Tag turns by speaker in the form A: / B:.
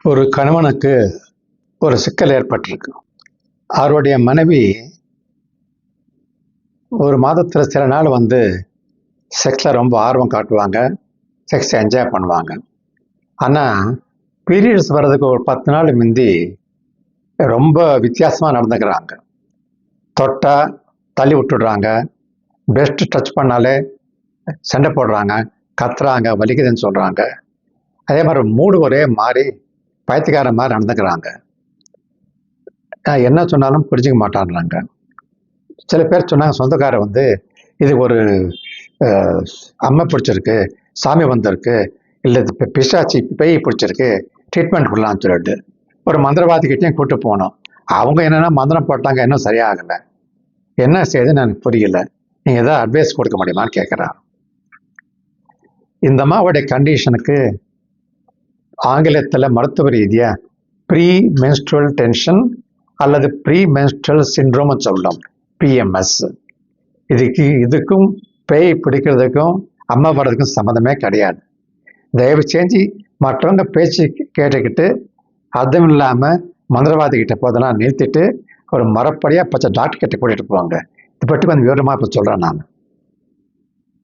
A: ஒரு கணவனுக்கு ஒரு சிக்கல் ஏற்பட்டிருக்கு. அவருடைய மனைவி ஒரு மாதத்தில் சில நாள் செக்ஸில் ரொம்ப ஆர்வம் காட்டுவாங்க, செக்ஸ் என்ஜாய் பண்ணுவாங்க. ஆனால் பீரியட்ஸ் வர்றதுக்கு ஒரு 10 நாள் முந்தி ரொம்ப வித்தியாசமாக நடந்துக்கிறாங்க. தொட்டா தள்ளி விட்டுடுறாங்க, பெஸ்ட் டச் பண்ணாலே சண்டை போடுறாங்க, கத்துறாங்க, வலிக்குதுன்னு சொல்கிறாங்க. அதே மாதிரி மூடு ஒரே மாறி பைத்தியக்கார மாதிரி நடந்துக்கிறாங்க. என்ன சொன்னாலும் புரிஞ்சுக்க மாட்டான்றாங்க. சில பேர் சொன்னாங்க, சொந்தக்காரர் இது ஒரு அம்மை பிடிச்சிருக்கு, சாமி வந்திருக்கு, இல்லை பிசாச்சி பேய் பிடிச்சிருக்கு, ட்ரீட்மெண்ட் கொடுக்கலாம்னு சொல்லிட்டு ஒரு மந்திரவாதிகிட்டையும் கூப்பிட்டு போனோம். அவங்க என்னென்னா மந்திரம் போட்டாங்க, இன்னும் சரியாகலை. என்ன செய்யுதுன்னு எனக்கு புரியல, நீங்கள் எதாவது அட்வைஸ் கொடுக்க முடியுமான்னு கேட்குறான். இந்த அம்மாவுடைய கண்டிஷனுக்கு ஆங்கிலத்தில் மருத்துவ ரீதியாக ப்ரீ மென்ஸ்ட்ரல் டென்ஷன் அல்லது ப்ரீ மென்ஸ்ட்ரல் சிண்ட்ரோம்னு சொல்லலாம், பிஎம்எஸ். இதுக்கும் பேய் பிடிக்கிறதுக்கும் அம்மா வர்றதுக்கும் சம்மந்தமே கிடையாது. தயவு செஞ்சு மற்றவங்க பேச்சு கேட்டுக்கிட்டு அதுவும் இல்லாமல் மந்திரவாதிகிட்ட போதெல்லாம் நிறுத்திட்டு ஒரு மரப்படியாக பச்சை டாக்டர் கிட்ட கூட்டிகிட்டு போவாங்க. இதை பற்றி கொஞ்சம் விவரமாக இப்போ சொல்கிறேன் நான்.